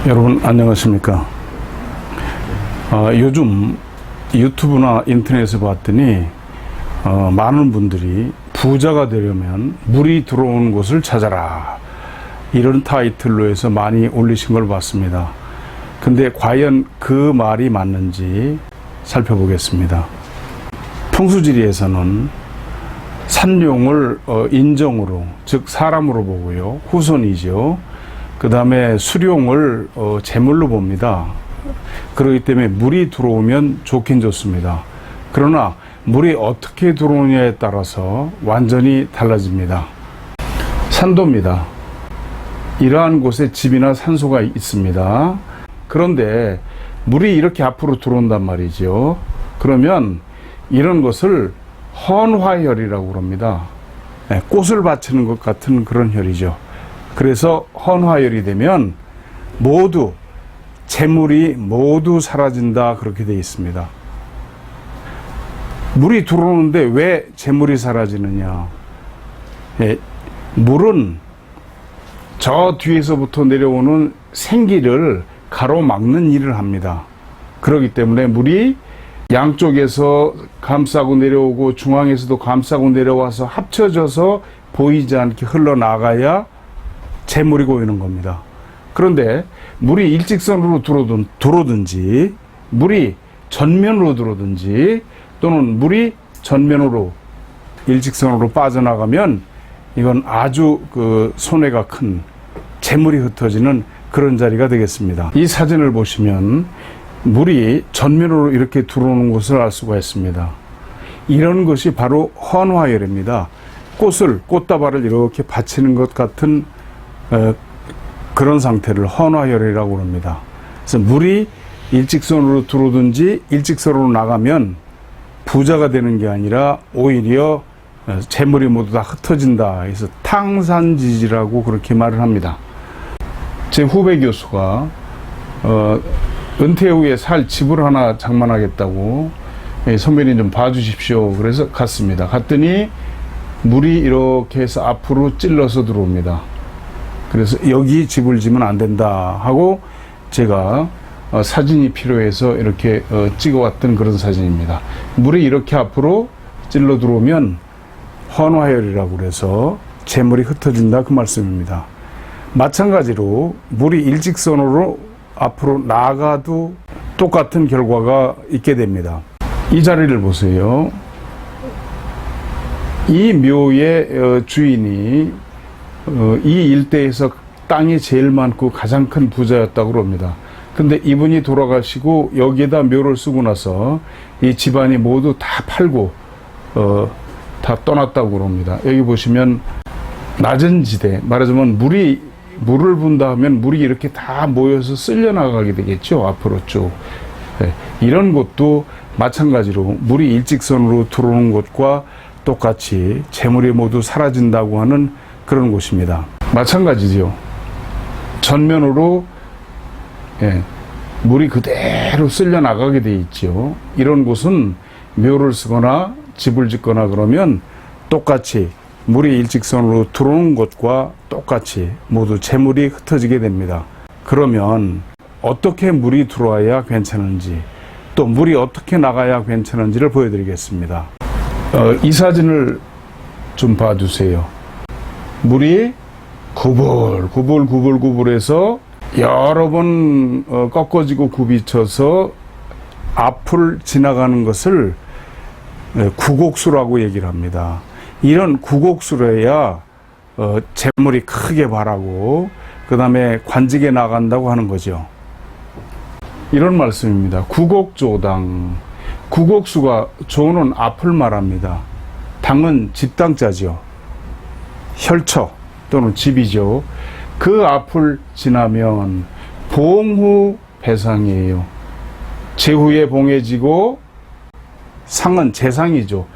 여러분 안녕하십니까? 요즘 유튜브나 인터넷에 봤더니 많은 분들이 부자가 되려면 물이 들어오는 곳을 찾아라, 이런 타이틀로 해서 많이 올리신 걸 봤습니다. 근데 과연 그 말이 맞는지 살펴보겠습니다. 풍수지리에서는 산룡을 인정으로, 즉 사람으로 보고요, 후손이죠. 그 다음에 수룡을 재물로 봅니다. 그렇기 때문에 물이 들어오면 좋긴 좋습니다. 그러나 물이 어떻게 들어오느냐에 따라서 완전히 달라집니다. 산도입니다. 이러한 곳에 집이나 산소가 있습니다. 그런데 물이 이렇게 앞으로 들어온단 말이죠. 그러면 이런 것을 헌화혈이라고 그럽니다. 꽃을 바치는 것 같은 그런 혈이죠. 그래서 헌화혈이 되면 모두 재물이 모두 사라진다, 그렇게 되어 있습니다. 물이 들어오는데 왜 재물이 사라지느냐? 물은 저 뒤에서부터 내려오는 생기를 가로막는 일을 합니다. 그렇기 때문에 물이 양쪽에서 감싸고 내려오고 중앙에서도 감싸고 내려와서 합쳐져서 보이지 않게 흘러나가야 재물이 고이는 겁니다. 그런데 물이 일직선으로 들어오든지 물이 전면으로 들어오든지 또는 물이 전면으로 일직선으로 빠져나가면 이건 아주 손해가 큰 재물이 흩어지는 그런 자리가 되겠습니다. 이 사진을 보시면 물이 전면으로 이렇게 들어오는 것을 알 수가 있습니다. 이런 것이 바로 헌화혈입니다. 꽃다발을 이렇게 받치는 것 같은 그런 상태를 헌화혈이라고 합니다. 그래서 물이 일직선으로 들어오든지 일직선으로 나가면 부자가 되는 게 아니라 오히려 재물이 모두 다 흩어진다. 그래서 탕산지지라고 그렇게 말을 합니다. 제 후배 교수가 은퇴 후에 살 집을 하나 장만하겠다고, 선배님 좀 봐주십시오. 그래서 갔습니다. 갔더니 물이 이렇게 해서 앞으로 찔러서 들어옵니다. 그래서 여기 집을 지면 안 된다 하고 제가 사진이 필요해서 이렇게 찍어왔던 그런 사진입니다. 물이 이렇게 앞으로 찔러 들어오면 헌화혈이라고 그래서 재물이 흩어진다, 그 말씀입니다. 마찬가지로 물이 일직선으로 앞으로 나가도 똑같은 결과가 있게 됩니다. 이 자리를 보세요. 이 묘의 주인이 이 일대에서 땅이 제일 많고 가장 큰 부자였다고 합니다. 근데 이분이 돌아가시고 여기에다 묘를 쓰고 나서 이 집안이 모두 다 팔고 다 떠났다고 합니다. 여기 보시면 낮은 지대, 말하자면 물을 분다 하면 물이 이렇게 다 모여서 쓸려 나가게 되겠죠, 앞으로 쭉. 이런 곳도 마찬가지로 물이 일직선으로 들어오는 곳과 똑같이 재물이 모두 사라진다고 하는 그런 곳입니다. 마찬가지죠. 전면으로 물이 그대로 쓸려 나가게 돼 있죠. 이런 곳은 묘를 쓰거나 집을 짓거나 그러면 똑같이 물이 일직선으로 들어오는 곳과 똑같이 모두 재물이 흩어지게 됩니다. 그러면 어떻게 물이 들어와야 괜찮은지, 또 물이 어떻게 나가야 괜찮은지를 보여드리겠습니다. 이 사진을 좀 봐주세요. 물이 구불구불해서 여러 번 꺾어지고 굽이쳐서 앞을 지나가는 것을 구곡수라고 얘기를 합니다. 이런 구곡수로야 재물이 크게 발하고 그 다음에 관직에 나간다고 하는 거죠. 이런 말씀입니다. 구곡조당. 구곡수가 조는 앞을 말합니다. 당은 집당자죠. 혈처 또는 집이죠. 그 앞을 지나면 봉후 배상이에요. 제후에 봉해지고 상은 재상이죠.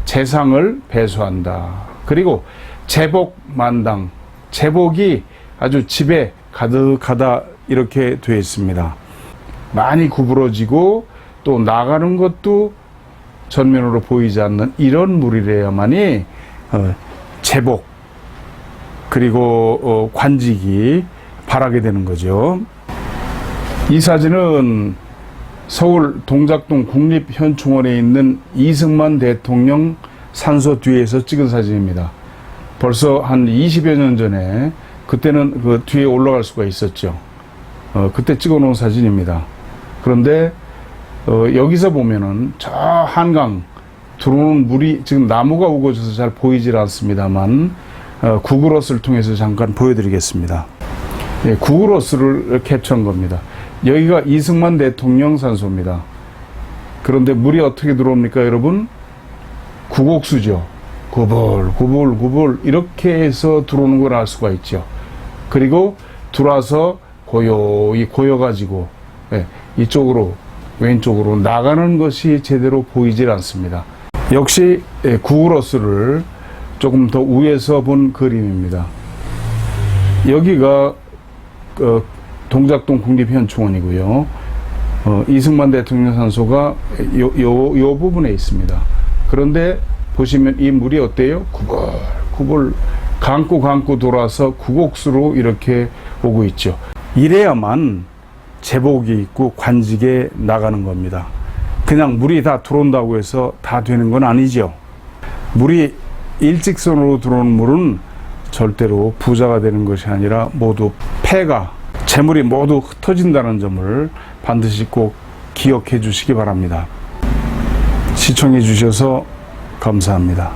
재상을 배수한다. 그리고 제복만당. 제복이 아주 집에 가득하다, 이렇게 되어 있습니다. 많이 구부러지고 또 나가는 것도 전면으로 보이지 않는 이런 물이래야만이 제복, 그리고 관직이 발하게 되는 거죠. 이 사진은 서울 동작동 국립현충원에 있는 이승만 대통령 산소 뒤에서 찍은 사진입니다. 벌써 한 20여 년 전에, 그때는 그 뒤에 올라갈 수가 있었죠. 그때 찍어 놓은 사진입니다. 그런데 여기서 보면은 저 한강 들어오는 물이, 지금 나무가 우거져서 잘 보이질 않습니다만 구글어스를 통해서 잠깐 보여드리겠습니다. 예, 구글어스를 캡처한 겁니다. 여기가 이승만 대통령 산소입니다. 그런데 물이 어떻게 들어옵니까, 여러분? 구곡수죠. 구불 이렇게 해서 들어오는 걸 알 수가 있죠. 그리고 들어와서 고요히 고여가지고 이쪽으로, 왼쪽으로 나가는 것이 제대로 보이질 않습니다. 역시 구글어스를 조금 더 위에서 본 그림입니다. 여기가 동작동 국립현충원이고요. 이승만 대통령 산소가 요 부분에 있습니다. 그런데 보시면 이 물이 어때요? 구불 감고 돌아서 구곡수로 이렇게 오고 있죠. 이래야만 제복이 있고 관직에 나가는 겁니다. 그냥 물이 다 들어온다고 해서 다 되는 건 아니죠. 물이 일직선으로 들어오는 물은 절대로 부자가 되는 것이 아니라 모두 폐가, 재물이 모두 흩어진다는 점을 반드시 꼭 기억해 주시기 바랍니다. 시청해 주셔서 감사합니다.